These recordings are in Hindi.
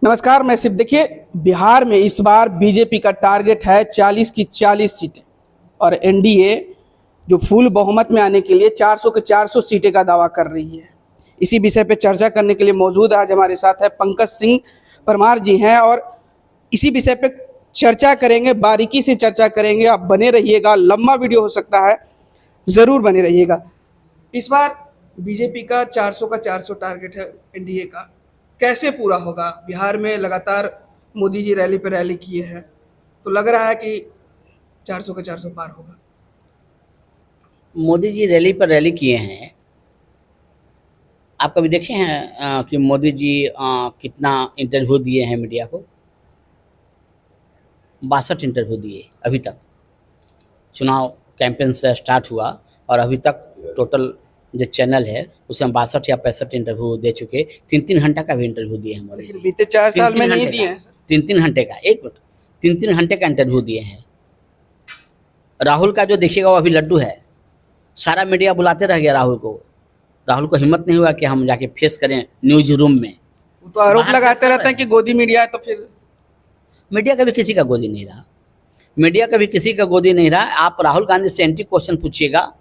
नमस्कार, मैं शिव। देखिए, बिहार में इस बार बीजेपी का टारगेट है 40 की 40 सीटें और एनडीए जो फुल बहुमत में आने के लिए 400 के 400 सीटें का दावा कर रही है। इसी विषय पे चर्चा करने के लिए मौजूद आज हमारे साथ है पंकज सिंह परमार जी हैं और इसी विषय पे चर्चा करेंगे, बारीकी से चर्चा करेंगे। आप बने रहिएगा, लंबा वीडियो हो सकता है, ज़रूर बने रहिएगा। इस बार बीजेपी का 400 का 400 टारगेट है एनडीए का, कैसे पूरा होगा? बिहार में लगातार मोदी जी रैली पे रैली किए हैं, तो लग रहा है कि 400 का 400 पार होगा। मोदी जी रैली पर रैली किए हैं। आप कभी देखे हैं कि मोदी जी कितना इंटरव्यू दिए हैं मीडिया को? 62 इंटरव्यू दिए अभी तक। चुनाव कैंपेन से स्टार्ट हुआ और अभी तक टोटल जो चैनल है उसमें 62 या 65 इंटरव्यू दे चुके। 3-3 घंटा का भी इंटरव्यू दिए हैं मोदी जी। बीते 4 साल में नहीं दिए हैं। 3-3 घंटे का, एक मिनट, 3-3 घंटे का इंटरव्यू दिए हैं। राहुल का जो देखिएगा वो अभी लड्डू है। सारा मीडिया बुलाते रह गया राहुल को। राहुल को हिम्मत नहीं हुआ कि हम जाके फेस करें न्यूज रूम में। वो तो आरोप लगाते रहते हैं कि गोदी मीडिया है, तो फिर मीडिया कभी किसी का गोदी नहीं रहा। मीडिया कभी किसी का गोदी नहीं रहा। आप राहुल गांधी से एंटी क्वेश्चन पूछिएगा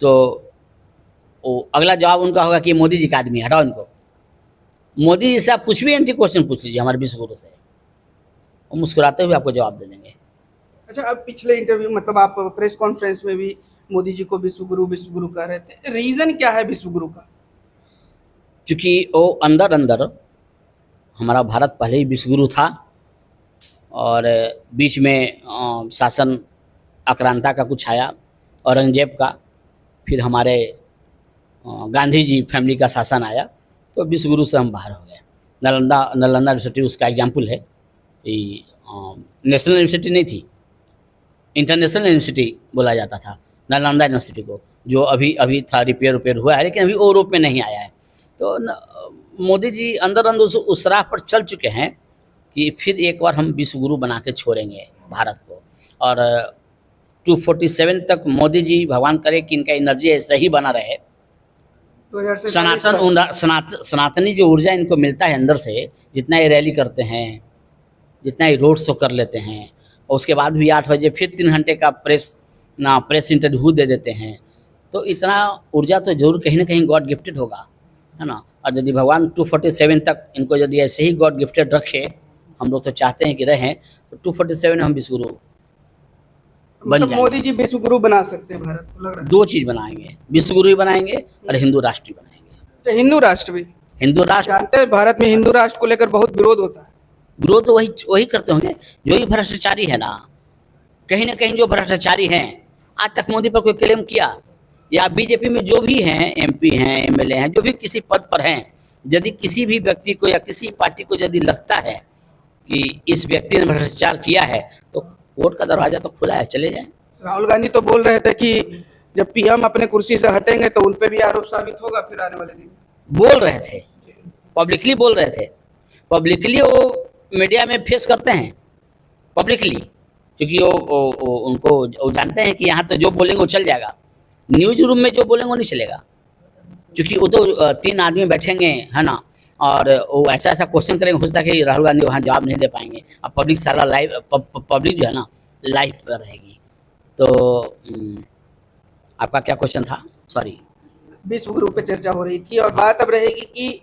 तो वो अगला जवाब उनका होगा कि मोदी जी का आदमी, हटाओ इनको। मोदी जी से आप कुछ भी एंटी क्वेश्चन पूछ लीजिए हमारे विश्वगुरु से, वो मुस्कुराते हुए आपको जवाब दे देंगे। अच्छा, अब पिछले इंटरव्यू मतलब आप प्रेस कॉन्फ्रेंस में भी मोदी जी को विश्वगुरु कह रहे थे। रीजन क्या है विश्वगुरु का? क्योंकि वो अंदर अंदर हमारा भारत पहले ही विश्वगुरु था और बीच में शासन आक्रांता का कुछ आया, औरंगजेब का, फिर हमारे गांधी जी फैमिली का शासन आया, तो विश्वगुरु से हम बाहर हो गए। नालंदा यूनिवर्सिटी उसका एग्जाम्पल है। नेशनल यूनिवर्सिटी नहीं थी, इंटरनेशनल यूनिवर्सिटी बोला जाता था नालंदा यूनिवर्सिटी को, जो अभी था, रिपेयर हुआ है, लेकिन अभी वो रूप में नहीं आया है। तो मोदी जी अंदर अंदर उस राह पर चल चुके हैं कि फिर एक बार हम विश्वगुरु बना के छोड़ेंगे भारत को। और 247 तक मोदी जी, भगवान करे कि इनका एनर्जी ऐसे ही बना रहे। सनातनी जो ऊर्जा इनको मिलता है अंदर से, जितना ये रैली करते हैं, जितना ये रोड शो कर लेते हैं, और उसके बाद भी 8 बजे फिर 3 घंटे का प्रेस इंटरव्यू दे देते हैं, तो इतना ऊर्जा तो जरूर कहीं ना कहीं गॉड गिफ्टेड होगा, है ना। और यदि भगवान 247 तक इनको यदि ऐसे ही गॉड गिफ्टेड रखे, हम लोग तो चाहते हैं कि रहें, तो 247 हम विश्वगुरु बन जाएंगे। मोदी जी विश्वगुरु बना सकते हैं भारत को, लग रहा है। 2 चीज़ बनाएंगे, विश्वगुरु भी बनाएंगे और हिंदू राष्ट्र भी बनाएंगे। तो हिंदू राष्ट्र भी, हिंदू राष्ट्र, जानते हैं भारत में हिंदू राष्ट्र को लेकर बहुत विरोध होता है। विरोध तो वही करते होंगे जो ही भ्रष्टाचारी है ना। कहीं ना कहीं जो भ्रष्टाचारी हैं, आज तक मोदी पर कोई क्लेम किया? या बीजेपी में जो भी हैं, एमपी हैं, एमएलए हैं, जो भी किसी पद पर हैं, यदि किसी भी व्यक्ति को या किसी पार्टी को यदि लगता है कि इस व्यक्ति ने भ्रष्टाचार किया है, तो कोर्ट का दरवाजा तो खुला है, चले जाएं। राहुल गांधी तो बोल रहे थे कि जब पीएम अपने कुर्सी से हटेंगे तो उन पे भी आरोप साबित होगा फिर आने वाले दिन। बोल रहे थे, पब्लिकली बोल रहे थे। पब्लिकली वो मीडिया में फेस करते हैं पब्लिकली, क्योंकि वो उनको जानते हैं कि यहाँ तो जो बोलेंगे वो चल जाएगा। न्यूज रूम में जो बोलेंगे वो नहीं चलेगा, क्योंकि वो तो 3 आदमी बैठेंगे, है ना, और वो ऐसा क्वेश्चन करेंगे, हो सकता है कि राहुल गांधी वहाँ जवाब नहीं दे पाएंगे। अब पब्लिक सारा लाइव, पब्लिक जो है ना लाइव पर रहेगी। तो आपका क्या क्वेश्चन था? सॉरी, विश्वगुरु पे चर्चा हो रही थी और बात अब रहेगी कि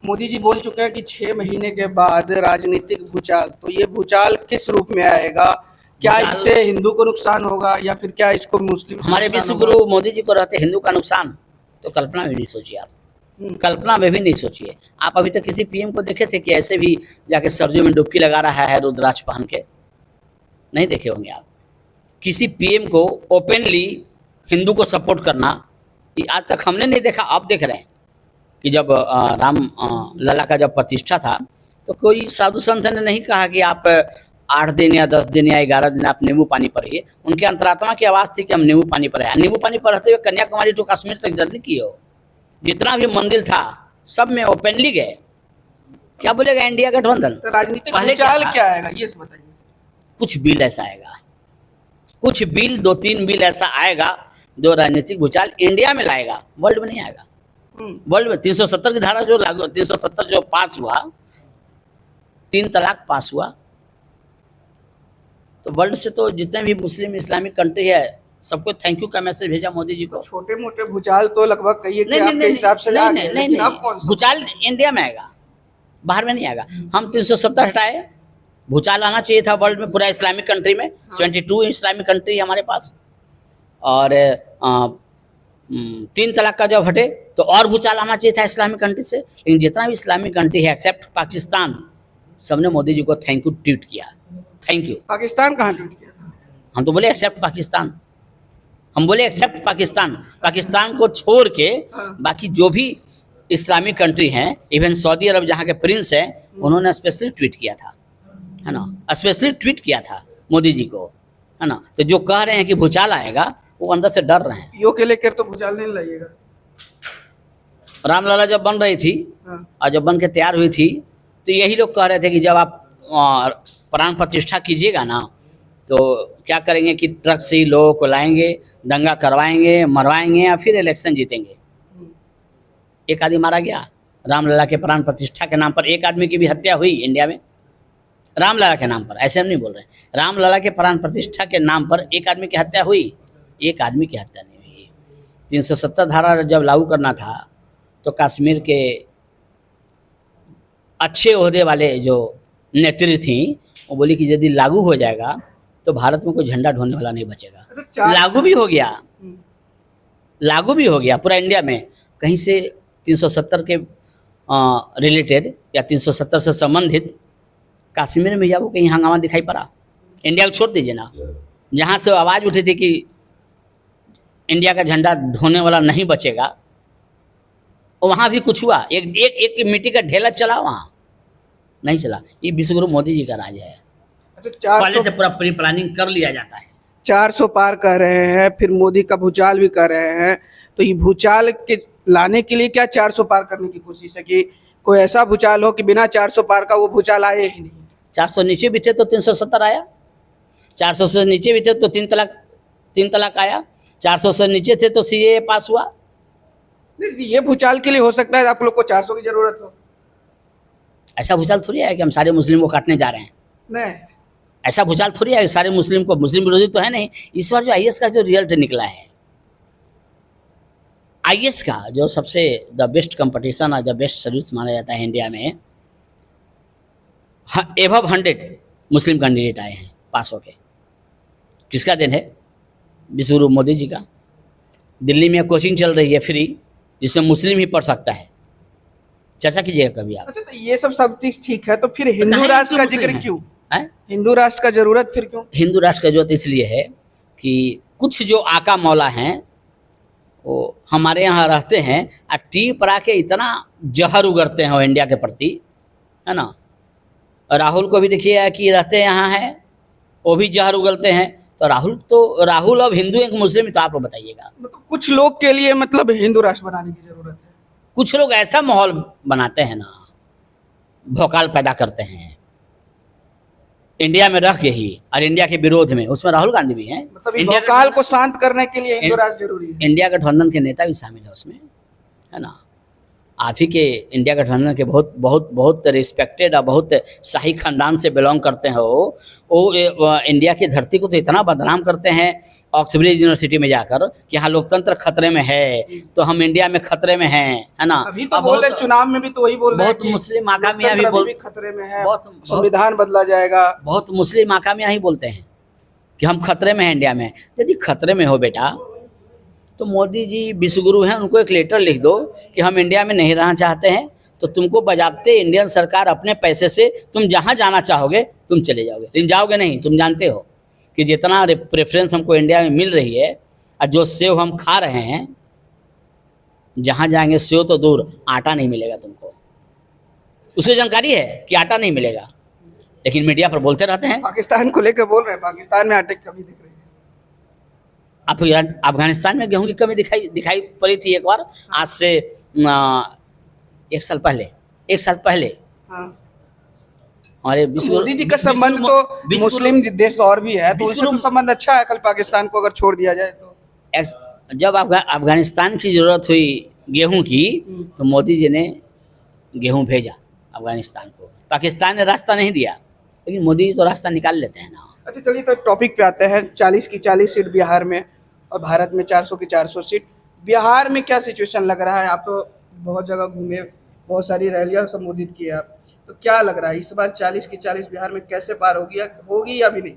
मोदी जी बोल चुके हैं कि 6 महीने के बाद राजनीतिक भूचाल, तो ये भूचाल किस रूप में आएगा? क्या इससे हिंदू को नुकसान होगा या फिर क्या इसको मुस्लिम? हमारे विश्वगुरु मोदी जी को रहते हिंदू का नुकसान तो कल्पना में नहीं सोचिए आप, कल्पना में भी नहीं सोचिए आप। अभी तक किसी पीएम को देखे थे कि ऐसे भी जाके सरजू में डुबकी लगा रहा है रुद्राक्ष पहन के? नहीं देखे होंगे आप। किसी पीएम को ओपनली हिंदू को सपोर्ट करना आज तक हमने नहीं देखा। आप देख रहे हैं कि जब राम लला का जब प्रतिष्ठा था, तो कोई साधु संत ने नहीं कहा कि आप 8 दिन या 10 दिन या 11 दिन आप नींबू पानी पढ़िए। उनके अंतरात्मा की आवाज़ थी कि हम नींबू पानी पढ़े। नींबू पानी पढ़ते हुए कन्याकुमारी टू कश्मीर तक जर्नी की हो। जितना भी मंदिर था सब में ओपनली गए। क्या बोलेगा इंडिया गठबंधन? तो राजनीतिक भूचाल क्या आएगा ये बताइए। कुछ बिल ऐसा आएगा, कुछ बिल, 2-3 बिल ऐसा आएगा जो राजनीतिक भूचाल इंडिया में लाएगा, वर्ल्ड में नहीं आएगा। वर्ल्ड में 370 की धारा जो लागू 370 जो पास हुआ, 3 तलाक पास हुआ, तो वर्ल्ड से तो जितने भी मुस्लिम इस्लामिक कंट्री है सबको थैंक यू का मैसेज भेजा मोदी जी को। छोटे मोटे भूचाल तो लगभग कहिए कि नहीं आपके नहीं हिसाब से आ गए, नहीं लेकिन अब कौन सा? भूचाल इंडिया में आएगा, बाहर में नहीं आएगा। हम 370 हटाए, भूचाल आना चाहिए था वर्ल्ड में, पूरा इस्लामिक कंट्री में। 72 इस्लामिक कंट्री है हमारे पास, और 3 तलाक का जब हटे तो और भूचाल आना चाहिए था इस्लामिक कंट्री से। लेकिन जितना भी इस्लामिक कंट्री है एक्सेप्ट पाकिस्तान, सबने मोदी जी को थैंक यू ट्वीट किया, थैंक यू। पाकिस्तान कहाँ ट्वीट किया था? हम तो बोले एक्सेप्ट पाकिस्तान, हम बोले एक्सेप्ट पाकिस्तान। पाकिस्तान को छोड़ के बाकी जो भी इस्लामिक कंट्री हैं, इवन सऊदी अरब जहाँ के प्रिंस हैं, उन्होंने स्पेशली ट्वीट किया था, है ना, स्पेशली ट्वीट किया था मोदी जी को, है ना। तो जो कह रहे हैं कि भूचाल आएगा, वो अंदर से डर रहे हैं। पीओ के लेकर तो भूचाल नहीं लगेगा। रामलला जब बन रही थी और जब बन के तैयार हुई थी, तो यही लोग कह रहे थे कि जब आप प्राण प्रतिष्ठा कीजिएगा ना, तो क्या करेंगे कि ट्रक से ही लोगों को लाएंगे, दंगा करवाएंगे, मरवाएंगे, या फिर इलेक्शन जीतेंगे। एक आदमी मारा गया रामलला के प्राण प्रतिष्ठा के नाम पर, एक आदमी की भी हत्या हुई इंडिया में रामलला के नाम पर। ऐसे हम नहीं बोल रहे, रामलला के प्राण प्रतिष्ठा के नाम पर एक आदमी की हत्या हुई, एक आदमी की हत्या नहीं हुई। 370 धारा जब लागू करना था, तो कश्मीर के अच्छे ओहदे वाले जो नेत्री थी, वो बोली कि यदि लागू हो जाएगा तो भारत में कोई झंडा ढोने वाला नहीं बचेगा। लागू भी हो गया, लागू भी हो गया पूरा इंडिया में। कहीं से 370 के रिलेटेड या 370 से संबंधित कश्मीर में या वो कहीं हंगामा दिखाई पड़ा? इंडिया को छोड़ दीजिए ना, जहाँ से आवाज़ उठी थी कि इंडिया का झंडा ढोने वाला नहीं बचेगा, वहाँ भी कुछ हुआ? एक मिट्टी का ढेला चला? वहाँ नहीं चला। ये विश्वगुरु मोदी जी का राज है। अच्छा, पहले से पूरा प्री प्लानिंग कर लिया जाता है। 400 पार कह रहे हैं, फिर मोदी का भूचाल भी कह रहे हैं, तो ये भूचाल के लाने के लिए क्या 400 पार करने की कोशिश है कि कोई ऐसा भूचाल हो कि बिना 400 पार का वो भूचाल आए ही नहीं? 400 नीचे भी थे तो 370 आया, 400 से नीचे भी थे तो 3 तलाक आया, 400 से नीचे थे तो सीएए पास हुआ। ये भूचाल के लिए हो सकता है आप लोग को 400 की जरूरत हो? ऐसा भूचाल थोड़ी है कि हम सारे मुस्लिम को काटने जा रहे हैं। नहीं, ऐसा भूचाल थोड़ी है कि सारे मुस्लिम को, मुस्लिम विरोधी तो है नहीं। इस बार जो आईएएस का जो रिजल्ट निकला है, आईएएस का जो सबसे द बेस्ट कंपटीशन और द बेस्ट सर्विस माना जाता है इंडिया में, एबव 100 मुस्लिम कैंडिडेट आए हैं पास होके। किसका दिन है? विश्वगुरु मोदी जी का। दिल्ली में कोचिंग चल रही है फ्री, जिसमें मुस्लिम ही पढ़ सकता है। चर्चा कीजिएगा कभी आप। अच्छा, तो ये सब चीज ठीक है, तो फिर हिंदू राष्ट्र का जिक्र क्यों है? हिंदू राष्ट्र का जरूरत फिर क्यों? हिंदू राष्ट्र का जरूरत इसलिए है कि कुछ जो आका मौला हैं वो हमारे यहाँ रहते हैं और टीवी पर आके इतना जहर उगरते हैं वो इंडिया के प्रति, है ना। राहुल को भी देखिए कि रहते यहाँ हैं, वो भी जहर उगलते हैं। तो राहुल अब हिंदू है कि मुस्लिम, तो आप लोग बताइएगा। मतलब कुछ लोग के लिए मतलब हिंदू राष्ट्र बनाने की जरूरत है। कुछ लोग ऐसा माहौल बनाते हैं ना, भौकाल पैदा करते हैं इंडिया में रह के ही, और इंडिया के विरोध में, उसमें राहुल गांधी भी हैं। मतलब भौकाल को शांत करने के लिए हिंदू राष्ट्र जरूरी है। इंडिया गठबंधन के नेता भी शामिल है उसमें, है ना। आप ही के इंडिया गठबंधन के बहुत बहुत बहुत रिस्पेक्टेड और बहुत शाही खानदान से बिलोंग करते हैं। वो इंडिया की धरती को तो इतना बदनाम करते हैं ऑक्सब्रिज यूनिवर्सिटी में जाकर कि यहाँ लोकतंत्र खतरे में है, तो हम इंडिया में खतरे में हैं, है ना। अभी तो बोल रहे, चुनाव में भी तो वही बोल रहे हैं, बहुत मुस्लिम आकामियाँ भी खतरे में है, बहुत संविधान बदला जाएगा। बहुत मुस्लिम आकामियाँ ही बोलते हैं कि हम खतरे में हैं इंडिया में। यदि खतरे में हो बेटा, तो मोदी जी विश्वगुरु हैं, उनको एक लेटर लिख दो कि हम इंडिया में नहीं रहना चाहते हैं, तो तुमको बजाबते इंडियन सरकार अपने पैसे से तुम जहाँ जाना चाहोगे तुम चले जाओगे। लेकिन जाओगे नहीं। तुम जानते हो कि जितना प्रेफरेंस हमको इंडिया में मिल रही है और जो सेव हम खा रहे हैं, जहाँ जाएंगे सेव तो दूर, आटा नहीं मिलेगा तुमको। उसे जानकारी है कि आटा नहीं मिलेगा, लेकिन मीडिया पर बोलते रहते हैं। पाकिस्तान को लेकर बोल रहे हैं, पाकिस्तान में आटे की कमी दिख रही है। आप अफगानिस्तान में गेहूं की कमी दिखाई पड़ी थी एक बार, आज से 1 साल पहले। हाँ। और मोदी जी का संबंध तो मुस्लिम देश और भी है, तो उससे तो संबंध अच्छा है। कल पाकिस्तान को अगर छोड़ दिया जाए तो जब अफगानिस्तान की ज़रूरत हुई गेहूं की, तो मोदी जी ने गेहूं भेजा अफगानिस्तान को। पाकिस्तान ने रास्ता नहीं दिया, लेकिन मोदी जी तो रास्ता निकाल लेते हैं ना। अच्छा चलिए, तो टॉपिक पे आते हैं। 40 की 40 सीट बिहार में और भारत में 400 की 400 सीट। बिहार में क्या सिचुएशन लग रहा है? आप तो बहुत जगह घूमे, बहुत सारी रैलियां संबोधित की आप, तो क्या लग रहा है इस बार 40 की 40 बिहार में कैसे पार होगी या भी नहीं?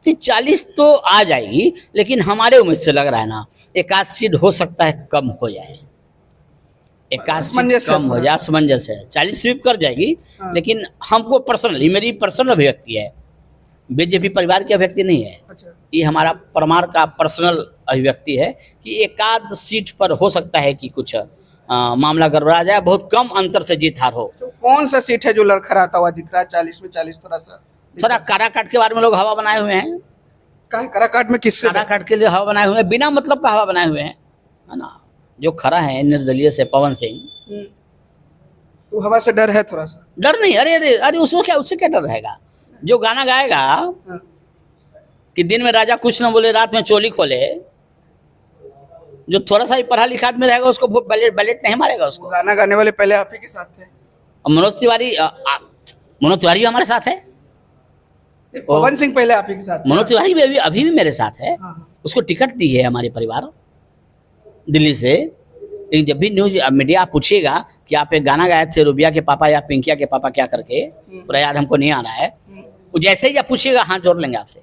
तो 40 तो आ जाएगी, लेकिन हमारे उम्मीद से लग रहा है ना, एक आध सीट हो सकता है कम हो जाए, एक आध सीट असमंजस है कम हो थोड़ा। जाए, असमंजस है। 40 स्वीप कर जाएगी, हाँ। लेकिन हमको पर्सनली, मेरी पर्सनल अभिव्यक्ति है, बीजेपी परिवार की अभिव्यक्ति नहीं है, अच्छा, ये हमारा परमार का पर्सनल अभिव्यक्ति है कि एक आध सीट पर हो सकता है कि कुछ मामला गड़बड़ा जाए, बहुत कम अंतर से जीत हार हो। तो कौन सा सीट है जो लड़खड़ाता हुआ दिख रहा है 40 में 40? थोड़ा सा थोड़ा काराकाट के बारे में लोग हवा बनाए हुए हैं, काराकाट में किससे? काराकाट के लिए हवा बनाए हुए हैं, बिना मतलब का हवा बनाए हुए हैं, है ना। जो खड़ा है निर्दलीय से पवन सिंह, तो हवा से डर है थोड़ा सा? डर नहीं, अरे अरे अरे उससे क्या डर रहेगा? जो गाना गाएगा हाँ। कि दिन में राजा कुछ न बोले, रात में चोली खोले, जो थोड़ा सा ही पढ़ा लिखा आदमी रहेगा उसको बैलेट नहीं मारेगा वो उसको। गाना गाने वाले पहले आप ही के साथ थे। और मनोज तिवारी भी हमारे साथ है। पवन सिंह पहले आप ही के साथ थे। मनोज तिवारी भी अभी भी मेरे साथ है। हाँ, हाँ। उसको टिकट दी है हमारे परिवार दिल्ली से। लेकिन जब भी न्यूज मीडिया पूछेगा कि आप एक गाना गाए थे रूबिया के पापा या पिंकिया के पापा क्या करके, पूरा याद हमको नहीं आ रहा है, वो जैसे ही आप पूछिएगा हाथ जोड़ लेंगे आपसे,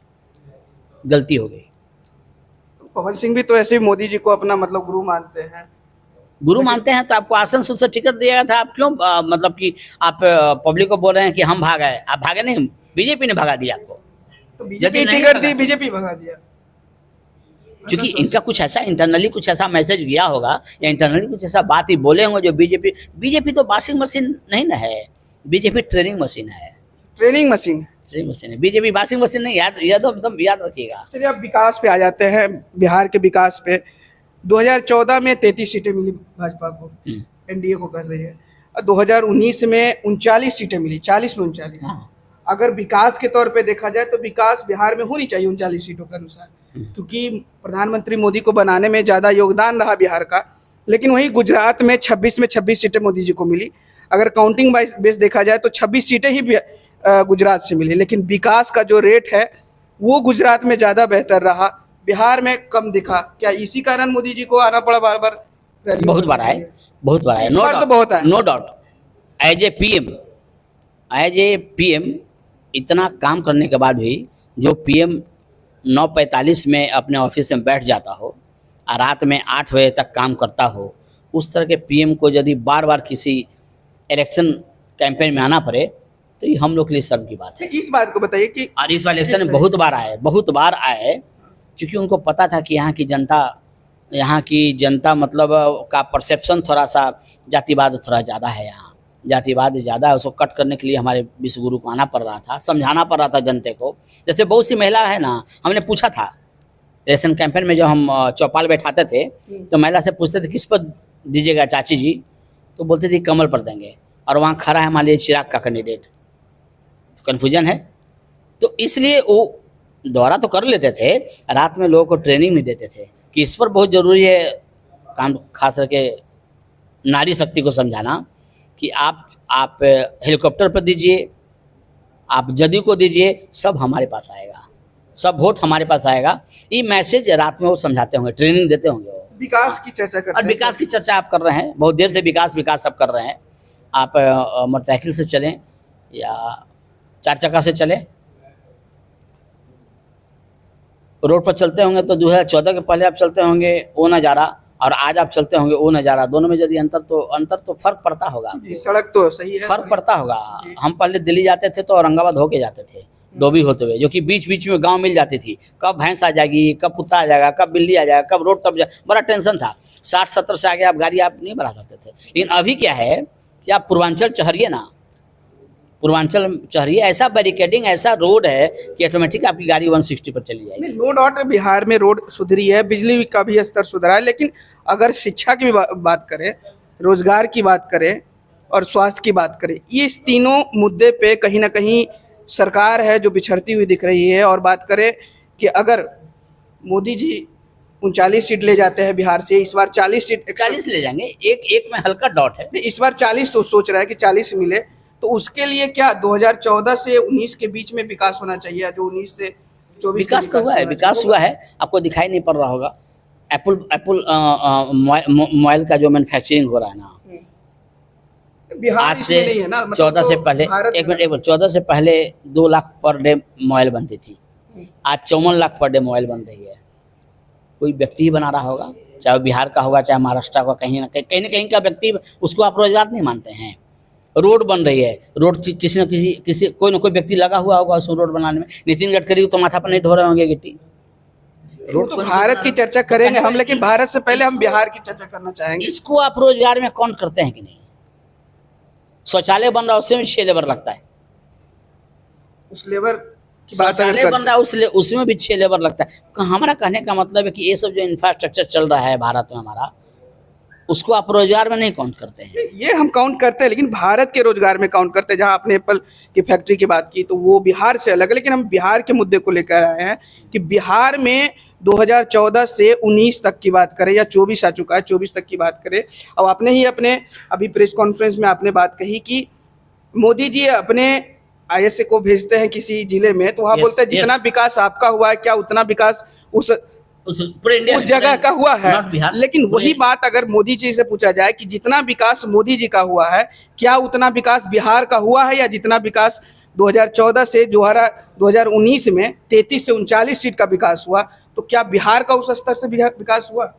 गलती हो गई। पवन सिंह भी तो ऐसे ही मोदी जी को अपना मतलब गुरु मानते हैं। गुरु मानते हैं तो आपको आसनसोल से टिकट दिया था, आप क्यों मतलब कि आप पब्लिक को बोल रहे हैं कि हम भाग आए? आप भागे नहीं, बीजेपी ने भगा दिया आपको। तो बीजेपी यदि नहीं टिकट भगा- दी, बीजेपी भगा दिया। क्योंकि इनका कुछ ऐसा इंटरनली कुछ ऐसा मैसेज गया होगा, या इंटरनली कुछ ऐसा बात ही बोले होंगे जो बीजेपी तो वॉशिंग मशीन नहीं ना है, बीजेपी ट्रेनिंग मशीन है। Training machine. ट्रेनिंग मशीन है बीजेपी, वॉशिंग मशीन नहीं। याद एकदम याद रखिएगा। चलिए अब विकास पे आ जाते हैं, बिहार के विकास पे। 2014 में 33 सीटें मिली भाजपा को, एनडीए को कह रही है, और 2019 में 39 सीटें मिली, 40 में 39। हाँ। अगर विकास के तौर पे देखा जाए तो विकास बिहार में होनी चाहिए 39 सीटों के अनुसार, क्योंकि प्रधानमंत्री मोदी को बनाने में ज़्यादा योगदान रहा बिहार का। लेकिन वहीं गुजरात में 26 में 26 सीटें मोदी जी को मिली। अगर काउंटिंग बेस देखा जाए तो 26 सीटें ही गुजरात से मिली, लेकिन विकास का जो रेट है वो गुजरात में ज़्यादा बेहतर रहा, बिहार में कम दिखा। क्या इसी कारण मोदी जी को आना पड़ा बार बार? बहुत बड़ा है, बहुत बड़ा है, इस बार तो बहुत है। No doubt. As a PM इतना काम करने के बाद भी जो पीएम 9:45 में अपने ऑफिस में बैठ जाता हो और रात में 8 बजे तक काम करता हो, उस तरह के पीएम को यदि बार बार किसी इलेक्शन कैंपेन में आना पड़े तो ये हम लोग के लिए शर्म की बात है। इस बात को बताइए कि और इस बार इलेक्शन में बहुत बार आए, क्योंकि उनको पता था कि यहाँ की जनता मतलब का परसेप्शन थोड़ा सा जातिवाद थोड़ा ज़्यादा है, यहाँ जातिवाद ज़्यादा है। उसको कट करने के लिए हमारे विश्वगुरु को आना पड़ रहा था, समझाना पड़ रहा था जनता को। जैसे बहुत सी महिला है ना, हमने पूछा था इलेक्शन कैंपेन में, जब हम चौपाल बैठाते थे तो महिला से पूछते थे किस पर दीजिएगा चाची जी, तो बोलते थे कमल पर देंगे, और वहाँ खड़ा है मान लीजिए चिराग का कैंडिडेट, कन्फ्यूजन है। तो इसलिए वो दौरा तो कर लेते थे, रात में लोगों को ट्रेनिंग भी देते थे कि इस पर बहुत ज़रूरी है काम, खास करके नारी शक्ति को समझाना कि आप हेलीकॉप्टर पर दीजिए, आप जदयू को दीजिए, सब हमारे पास आएगा, सब वोट हमारे पास आएगा। ये मैसेज रात में वो समझाते होंगे, ट्रेनिंग देते होंगे वो। विकास की चर्चा करते और विकास की चर्चा आप कर रहे हैं, बहुत देर से विकास सब कर रहे हैं। आप मोटरसाइकिल से चलें या 4 चक्का से चलें, रोड पर चलते होंगे तो 2014 के पहले आप चलते होंगे वो नज़ारा, और आज आप चलते होंगे वो नज़ारा, दोनों में यदि अंतर तो फर्क पड़ता होगा। जी, सड़क तो सही है, फर्क पड़ता होगा। हम पहले दिल्ली जाते थे तो औरंगाबाद होके जाते थे, डोभी होते हुए, जो कि बीच बीच में गांव मिल जाती थी, कब भैंस आ जाएगी, कब कुत्ता आ जाएगा, कब बिल्ली आ जाएगा, कब रोड कब जाए, बड़ा टेंशन था। 60-70 से आगे आप गाड़ी आप नहीं बढ़ा सकते थे। लेकिन अभी क्या है कि आप पूर्वांचल चढ़िए ना, पूर्वांचल चढ़िए, ऐसा बैरिकेडिंग, ऐसा रोड है कि ऑटोमेटिक आपकी गाड़ी 160 पर चली जाएगी। नो डाउट बिहार में रोड सुधरी है, बिजली का भी स्तर सुधरा है, लेकिन अगर शिक्षा की बात करें, रोजगार की बात करें और स्वास्थ्य की बात करें, ये इस तीनों मुद्दे पे कहीं ना कहीं सरकार है जो बिछड़ती हुई दिख रही है। और बात करें कि अगर मोदी जी 39 सीट ले जाते हैं बिहार से, इस बार 40 सीट 40 ले जाएंगे, एक में हल्का डॉट है। नहीं, इस बार 40 सोच रहा है कि 40 मिले, तो उसके लिए क्या 2014 से 19 के बीच में विकास होना चाहिए, जो 19 से 24 विकास तो हुआ है, विकास हुआ है, आपको दिखाई नहीं पड़ रहा होगा। एप्पल मोबाइल का जो मैन्युफैक्चरिंग हो रहा है ना, बिहार आज इसमें नहीं से है ना, मतलब 14 से तो पहले भारत एक मिनट 14 से पहले 2 लाख पर डे मोबाइल बनती थी, आज 54 लाख पर डे मोबाइल बन रही है। कोई व्यक्ति ही बना रहा होगा, चाहे वो बिहार का होगा, चाहे महाराष्ट्र का, कहीं ना कहीं का व्यक्ति, उसको आप रोजगार नहीं मानते हैं। रोड बन रही है, रोड की किसी न किसी कोई ना कोई व्यक्ति लगा हुआ होगा उसमें रोड बनाने में। नितिन गडकरी तो माथा पर नहीं ढो रहे होंगे गिट्टी। रोड तो भारत की चर्चा करेंगे हम, लेकिन भारत से पहले हम बिहार की चर्चा करना चाहेंगे। इसको आप रोजगार में काउंट करते हैं कि नहीं? शौचालय बन रहा है, उससे भी 6 लेबर लगता है। उस लेबर की बात शौचालय अगर बन रहा है उसमें भी 6 लेबर लगता है। हमारा कहने का मतलब है कि ये सब जो इंफ्रास्ट्रक्चर चल रहा है भारत में हमारा, उसको आप रोजगार में नहीं काउंट करते हैं। ये हम काउंट करते हैं, लेकिन भारत के रोजगार में काउंट करते हैं। जहां आपने एप्पल की फैक्ट्री की बात की तो वो बिहार से अलग है, लेकिन हम बिहार के मुद्दे को लेकर आए हैं कि बिहार में 2014 से 19 तक की बात करें, या 24 आ चुका है, 24 तक की बात करें। अब आपने ही अपने अभी प्रेस कॉन्फ्रेंस में आपने बात कही कि मोदी जी अपने आईएसए को भेजते हैं किसी जिले में, तो वहाँ बोलते हैं जितना विकास आपका हुआ है, क्या उतना विकास उस पूरे इंडिया उस जगह का हुआ है। नॉट बिहार। लेकिन वही बात अगर मोदी जी से पूछा जाए कि जितना विकास मोदी जी का हुआ है, क्या उतना विकास बिहार का हुआ है, या जितना विकास 2014 से 2019 में 33 से 39 सीट का विकास हुआ, तो क्या बिहार का उस स्तर से विकास हुआ?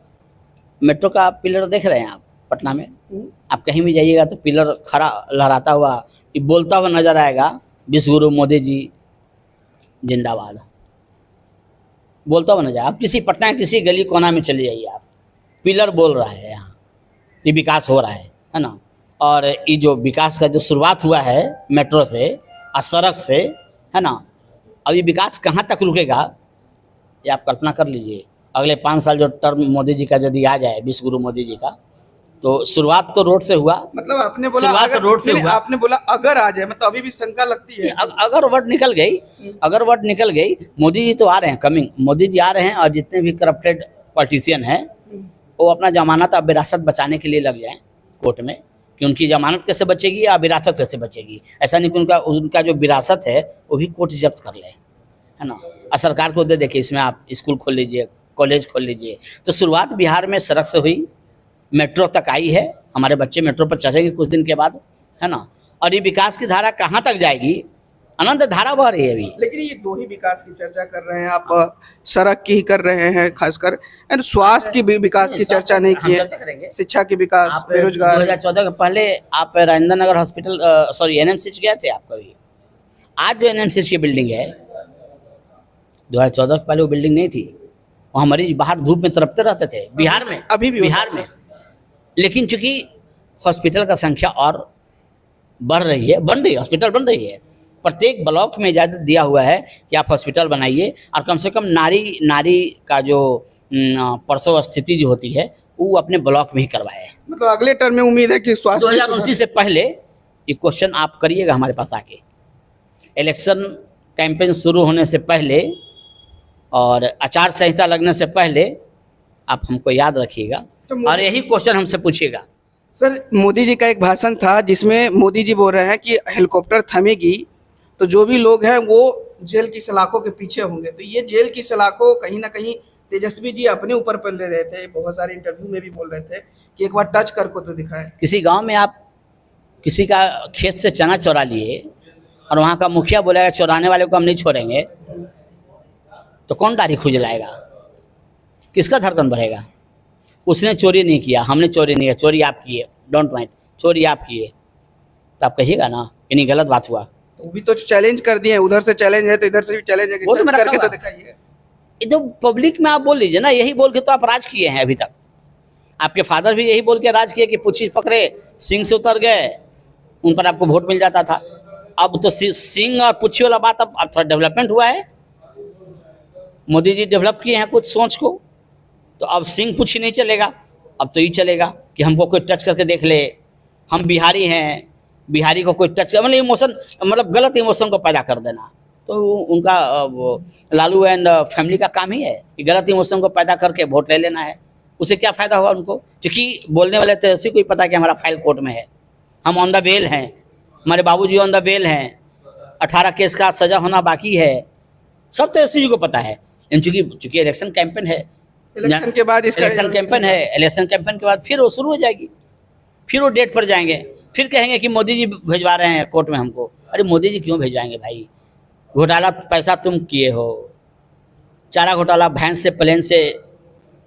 मेट्रो का पिलर देख रहे हैं आप पटना में, आप कहीं भी जाइएगा तो पिलर खड़ा लहराता हुआ, ये बोलता हुआ नजर आएगा, विश्वगुरु मोदी जी जिंदाबाद, बोलता हुआ नजर। आप किसी पटना के किसी गली कोना में चले जाइए, आप पिलर बोल रहा है, यहाँ ये विकास हो रहा है ना। और ये जो विकास का जो शुरुआत हुआ है मेट्रो से और सड़क से, है ना, अब ये विकास कहाँ तक रुकेगा ये आप कल्पना कर लीजिए। अगले 5 साल जो टर्म मोदी जी का यदि आ जाए, विश्वगुरु मोदी जी का, तो शुरुआत तो रोड से हुआ। मतलब आपने बोला शुरुआत अगर, रोड से हुआ। आपने बोला अगर आ जाए, मतलब अभी भी शंका लगती है। अगर वर्ड निकल गई, अगर वर्ड निकल गई, मोदी जी तो आ रहे हैं, कमिंग मोदी जी आ रहे हैं, और जितने भी करप्टेड पॉलिटिशियन हैं वो अपना जमानत और विरासत बचाने के लिए लग जाएं कोर्ट में, कि उनकी जमानत कैसे बचेगी या विरासत कैसे बचेगी। ऐसा नहीं कि उनका जो विरासत है वो भी कोर्ट जब्त कर ले, है ना, और सरकार को दे दे कि इसमें आप स्कूल खोल लीजिए, कॉलेज खोल लीजिए। तो शुरुआत बिहार में सड़क से हुई, मेट्रो तक आई है, हमारे बच्चे मेट्रो पर चढ़ेंगे कुछ दिन के बाद, है ना। और ये विकास की धारा कहाँ तक जाएगी? अनंत धारा बह रही है अभी। लेकिन ये दो ही विकास की चर्चा कर रहे हैं आप, सड़क की ही कर रहे हैं खासकर, एंड स्वास्थ्य की भी विकास की चर्चा नहीं की है, शिक्षा की विकास, बेरोजगार। 2014 के पहले आप Rajendra Nagar hospital, sorry NMCH गए थे आप कभी? आज जो एनएमसीएच की बिल्डिंग है, 2014 के पहले वो बिल्डिंग नहीं थी, वहाँ मरीज बाहर धूप में तड़पते रहते थे बिहार में, अभी भी बिहार में। लेकिन चूंकि हॉस्पिटल का संख्या और बढ़ रही है, बन रही है, हॉस्पिटल बन रही है, प्रत्येक ब्लॉक में इजाज़त दिया हुआ है कि आप हॉस्पिटल बनाइए, और कम से कम नारी का जो प्रसव स्थिति जो होती है वो अपने ब्लॉक में ही करवाए। मतलब अगले टर्म में उम्मीद है कि स्वास्थ्य 2029 से पहले ये क्वेश्चन आप करिएगा हमारे पास आके, इलेक्शन कैंपेन शुरू होने से पहले और आचार संहिता लगने से पहले आप हमको याद रखिएगा और यही क्वेश्चन हमसे पूछिएगा। सर, मोदी जी का एक भाषण था जिसमें मोदी जी बोल रहे हैं कि हेलीकॉप्टर थमेगी तो जो भी लोग हैं वो जेल की सलाखों के पीछे होंगे। तो ये जेल की सलाखों कहीं ना कहीं तेजस्वी जी अपने ऊपर पल ले रहे थे, बहुत सारे इंटरव्यू में भी बोल रहे थे कि एक बार टच करके तो दिखाएं। किसी गांव में आप किसी का खेत से चना चुरा लिए और वहाँ का मुखिया बोलेगा चुराने वाले को हम नहीं छोड़ेंगे, तो कौन दाढ़ी खुजलाएगा? किसका धड़कन बढ़ेगा? उसने चोरी नहीं किया, हमने चोरी नहीं किया, चोरी आप किए, डोंट माइंड, चोरी आप किए, तो आप कहिएगा ना कि नहीं गलत बात हुआ। तो भी तो चैलेंज कर दिए, उधर से चैलेंज है तो इधर से भी चैलेंज है कि वो तो टच मेरा करके तो कब दिखाइए। ये तो पब्लिक में आप बोल लीजिए ना, यही बोल के तो आप राज किए हैं अभी तक। आपके फादर भी यही बोल के राज किए कि पूछी पकड़े सिंह से उतर गए, उन पर आपको वोट मिल जाता था। अब तो सिंह और पूछी वाला बात अब थोड़ा डेवलपमेंट हुआ है, मोदी जी डेवलप किए हैं कुछ सोच को, तो अब सिंह पूछी नहीं चलेगा, अब तो ये चलेगा कि हमको कोई टच करके देख ले, हम बिहारी हैं, बिहारी को कोई टच, मतलब इमोशन, मतलब गलत इमोशन को पैदा कर देना, तो उनका वो लालू एंड फैमिली का काम ही है कि गलत इमोशन को पैदा करके वोट ले लेना है। उससे क्या फ़ायदा होगा उनको? क्योंकि बोलने वाले तो ऐसे कोई पता कि हमारा फाइल कोर्ट में है, हम ऑन द बेल हैं, हमारे बाबूजी ऑन द बेल हैं, 18 केस का सज़ा होना बाकी है, सब तो ऐसी चीज़ को पता है। चूँकि इलेक्शन कैंपेन है, इलेक्शन के बाद इसका इलेक्शन कैंपेन है, इलेक्शन कैंपेन के बाद फिर वो शुरू हो जाएगी, फिर वो डेट पर जाएंगे, फिर कहेंगे कि मोदी जी भिजवा रहे हैं कोर्ट में हमको। अरे मोदी जी क्यों भिजवाएंगे भाई? घोटाला पैसा तुम किए हो, चारा घोटाला भैंस से प्लेन से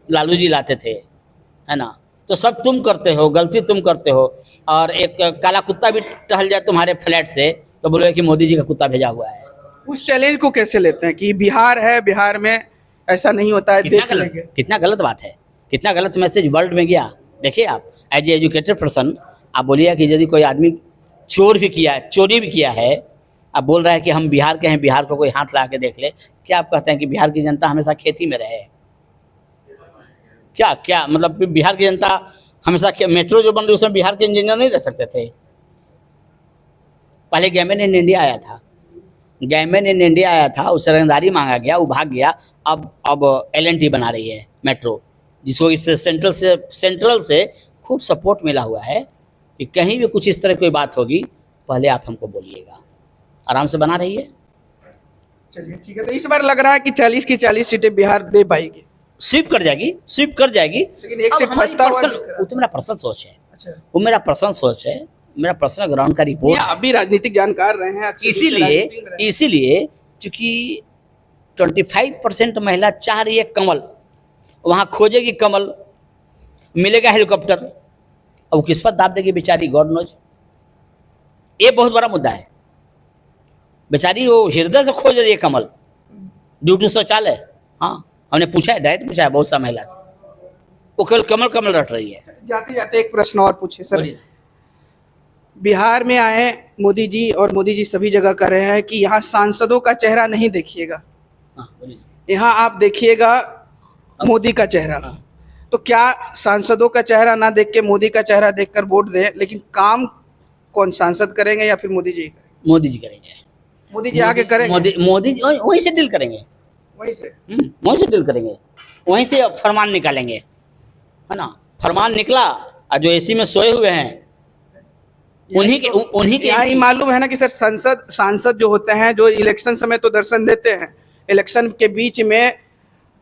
लालू जी लाते थे, है ना? तो सब तुम करते हो, गलती तुम करते हो। और एक काला कुत्ता भी टहल जाए तुम्हारे फ्लैट से तो बोलोगे कि मोदी जी का कुत्ता भेजा हुआ है। उस चैलेंज को कैसे लेते हैं कि बिहार है, बिहार में ऐसा नहीं होता है, देख लेंगे? कितना गलत बात है, कितना गलत मैसेज वर्ल्ड में गया। देखिए आप एज ए एजुकेटेड पर्सन आप बोलिए कि यदि कोई आदमी चोरी भी किया है, आप बोल रहे हैं कि हम बिहार के हैं, बिहार को कोई हाथ ला के देख ले, क्या आप कहते हैं कि बिहार की जनता हमेशा खेती में रहे? क्या मतलब बिहार की जनता हमेशा मेट्रो जो बन रही उसमें बिहार के इंजीनियर नहीं रह सकते थे? पहले गवर्नमेंट इन इंडिया आया था, गवर्नमेंट इन इंडिया आया था, उससे रंगदारी मांगा गया, वो भाग गया। अब LNT बना रही है मेट्रो, जिसको इससे सेंट्रल से खूब सपोर्ट मिला हुआ है कि कहीं भी कुछ इस तरह कोई बात होगी पहले आप हमको बोलिएगा, आराम से बना रही है। चलिए ठीक है, तो इस बार लग रहा है कि 40 की 40 सीटें बिहार दे पाएगी, स्वीप कर जाएगी। लेकिन एक से फंसता हुआ दिख रहा है। वो तो मेरा पर्सनल सोच है, अच्छा, वो मेरा पर्सनल सोच है, मेरा पर्सनल ग्राउंड का रिपोर्ट। आप भी राजनीतिक जानकार रहे हैं, अच्छे से राजनीति में रहे हैं। इसीलिए चूंकि 25% महिला चाह रही है कमल, वहाँ खोजेगी कमल, मिलेगा हेलीकॉप्टर, अब वो किस पर दाब देगी बेचारी, गॉड नोज। ये बहुत बड़ा मुद्दा है, बेचारी वो हृदय से खोज रही है कमल, ड्यू टू शौचालय। हाँ, हमने पूछा है, डायरेक्ट पूछा है बहुत सा महिला से, वो केवल कमल रट रही है। जाते जाते एक प्रश्न और पूछे सर, बिहार में आए मोदी जी, और मोदी जी सभी जगह कर रहे हैं कि यहाँ सांसदों का चेहरा नहीं देखिएगा, यहाँ आप देखिएगा मोदी का चेहरा। तो क्या सांसदों का चेहरा ना देख के मोदी का चेहरा देखकर वोट दे, लेकिन काम कौन सांसद करेंगे या फिर मोदी जी करेंगे? मोदी जी करेंगे, मोदी जी आगे करेंगे, मोदी वहीं से डील करेंगे, वहीं से डील करेंगे, वहीं से फरमान निकालेंगे, है ना? फरमान निकला और जो AC में सोए हुए हैं उन्हीं के यहाँ ही मालूम है ना कि सर सांसद जो होते हैं, जो इलेक्शन समय तो दर्शन देते हैं, इलेक्शन के बीच में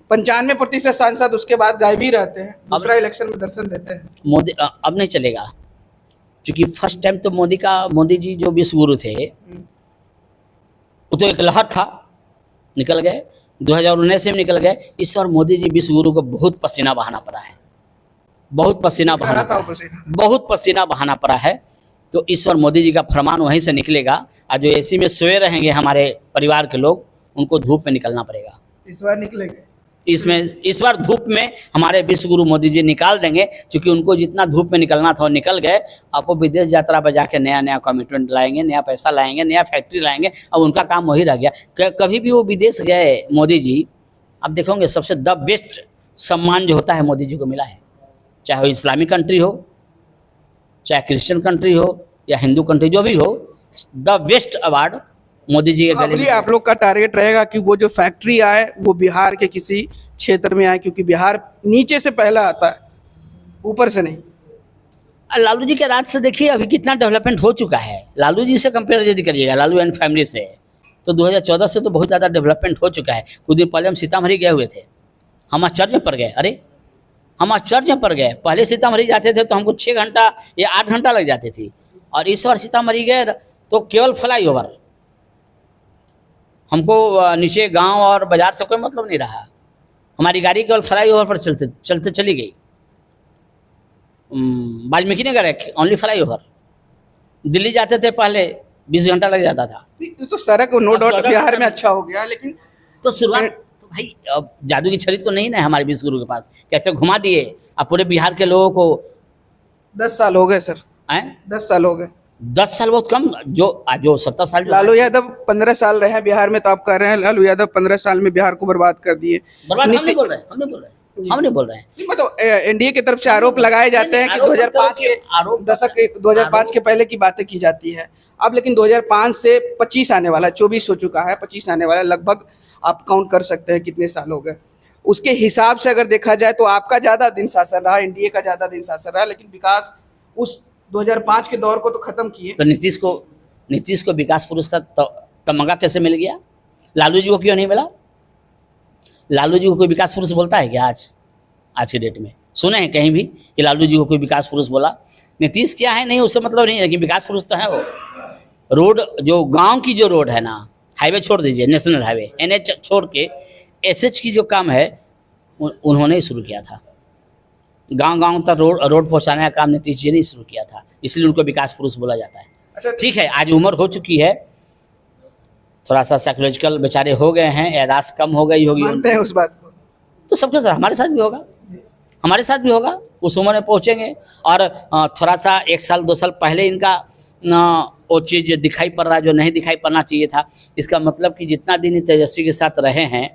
95% सांसद उसके बाद गायब ही रहते हैं, दूसरा इलेक्शन में दर्शन देते हैं। मोदी अब नहीं चलेगा, क्योंकि फर्स्ट टाइम तो मोदी जी जो विश्व गुरु थे, वो तो एक लहर था, निकल गए, 2019 में निकल गए। इस बार मोदी जी विश्व गुरु को बहुत पसीना बहाना पड़ा है, बहुत पसीना बहाना पड़ा है। तो इस बार मोदी जी का फरमान वहीं से निकलेगा, और जो AC में सोए रहेंगे हमारे परिवार के लोग, उनको धूप में निकलना पड़ेगा। इस बार निकलेंगे, इस बार धूप में हमारे विश्व गुरु मोदी जी निकाल देंगे, क्योंकि उनको जितना धूप में निकलना था वो निकल गए। अब वो विदेश यात्रा पर जाके नया कमिटमेंट लाएंगे, नया पैसा लाएंगे, नया फैक्ट्री लाएंगे, अब उनका काम वही रह गया। कभी भी वो विदेश गए मोदी जी, आप देखोगे सबसे द बेस्ट सम्मान जो होता है मोदी जी को मिला है, चाहे वो इस्लामिक कंट्री हो, चाहे क्रिश्चियन कंट्री हो या हिंदू कंट्री, जो भी हो, the best award Modi ji के गले में। आप लोग का टारगेट रहेगा कि वो जो फैक्ट्री आए वो बिहार के किसी क्षेत्र में आए, क्योंकि बिहार नीचे से पहला आता है, ऊपर से नहीं। लालू जी के राज से देखिए अभी कितना डेवलपमेंट हो चुका है। लालू जी से कंपेयर यदि करिएगा, लालू एंड फैमिली से, तो 2014 से तो बहुत ज़्यादा डेवलपमेंट हो चुका है। कुछ दिन पहले हम सीतामढ़ी गए हुए थे, हम आश्चर्य पर गए, पहले सीतामढ़ी जाते थे तो हमको 6 घंटा या 8 घंटा लग जाती थी, और इस बार सीतामढ़ी गए तो केवल फ्लाई ओवर, हमको नीचे गांव और बाजार से कोई मतलब नहीं रहा, हमारी गाड़ी केवल फ्लाई ओवर पर चलते चली गई। वाल्मीकि नगर है, ओनली फ्लाई ओवर। दिल्ली जाते थे पहले 20 घंटा लग जाता था। तो सड़क नो डाउट बिहार में अच्छा हो गया, लेकिन तो शुरुआत तो भाई अब जादू की छड़ी तो नहीं ना हमारे विश्व गुरु के पास, कैसे घुमा दिए। अब पूरे बिहार के लोगों को 10 साल हो गए सर, 10 साल हो गए। 10 साल बहुत कम, जो 70 साल लालू यादव 15 साल रहे हैं बिहार में, तो आप कह रहे हैं लालू यादव 15 साल में बिहार को बर्बाद कर दिए। हम नहीं बोल रहे हैं। मतलब एनडीए की तरफ से आरोप लगाए जाते हैं कि 2005 के दशक 2005 के पहले की बातें की जाती है। अब लेकिन 2005 से 25 आने वाला है, 24 हो चुका है, 25 आने वाला है, लगभग आप काउंट कर सकते हैं कितने साल हो गए। उसके हिसाब से अगर देखा जाए तो आपका ज़्यादा दिन शासन रहा, एनडीए का ज़्यादा दिन शासन रहा, लेकिन विकास उस 2005 के दौर को तो ख़त्म किए। तो नीतीश को विकास पुरुष का तमगा कैसे मिल गया? लालू जी को क्यों नहीं मिला? लालू जी को कोई विकास पुरुष बोलता है क्या आज के डेट में? सुने हैं कहीं भी कि लालू जी को कोई विकास पुरुष बोला? नीतीश क्या है नहीं उससे मतलब नहीं, लेकिन विकास पुरुष तो है वो। रोड जो गांव की जो रोड है ना, हाईवे छोड़ दीजिए, नेशनल हाईवे एनएच छोड़ के एसएच की जो काम है उन्होंने ही शुरू किया था। गांव तक रोड पहुंचाने का काम नीतीश जी ने शुरू किया था, इसलिए उनको विकास पुरुष बोला जाता है। अच्छा ठीक है, आज उम्र हो चुकी है, थोड़ा सा साइकोलॉजिकल बेचारे हो गए हैं, यादाश्त कम हो गई होगी, मानते हैं उस बात को? तो सबके साथ हमारे साथ भी होगा, हमारे साथ भी होगा। उस उम्र में पहुँचेंगे और थोड़ा सा 1 साल 2 साल पहले इनका वो चीज़ दिखाई पड़ रहा है जो नहीं दिखाई पड़ना चाहिए था। इसका मतलब कि जितना दिन तेजस्वी के साथ रहे हैं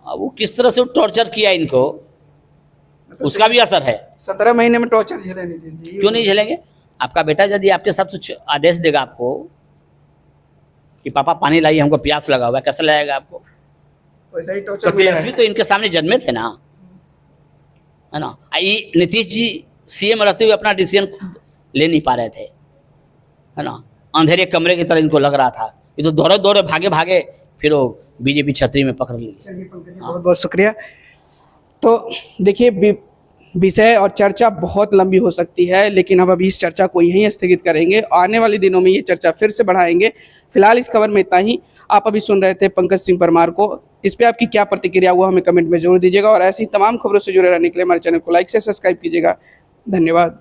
वो किस तरह से टॉर्चर किया इनको, उसका भी असर है। 17 महीने में टॉर्चर झेले नीतीश जी। क्यों नहीं झेलेंगे? आपका बेटा यदि आपके साथ कुछ आदेश देगा आपको कि पापा पानी लाइए, हमको प्यास लगा हुआ है, कैसे लगाएगा आपको? वैसा ही तो टॉर्चर मिला तेजस्वी है। तो इनके सामने जन्मे थे ना, है ना। ये नीतीश जी सीएम रहते हुए अपना डिसीजन खुद ले नहीं पा रहे थे, है ना। अंधेरे कमरे की तरह इनको लग रहा था। ये तो दौड़े दौड़े भागे फिर वो बीजेपी छतरी में पकड़ ली। चलिए पंकज जी, बहुत बहुत शुक्रिया। तो देखिए, विषय और चर्चा बहुत लंबी हो सकती है, लेकिन हम अभी इस चर्चा को यहीं स्थगित करेंगे। आने वाले दिनों में ये चर्चा फिर से बढ़ाएंगे। फिलहाल इस खबर में इतना ही। आप अभी सुन रहे थे पंकज सिंह परमार को। इस पे आपकी क्या प्रतिक्रिया हुआ हमें कमेंट में जरूर दीजिएगा, और ऐसी तमाम खबरों से जुड़े रहने के लिए हमारे चैनल को लाइक से सब्सक्राइब कीजिएगा। धन्यवाद।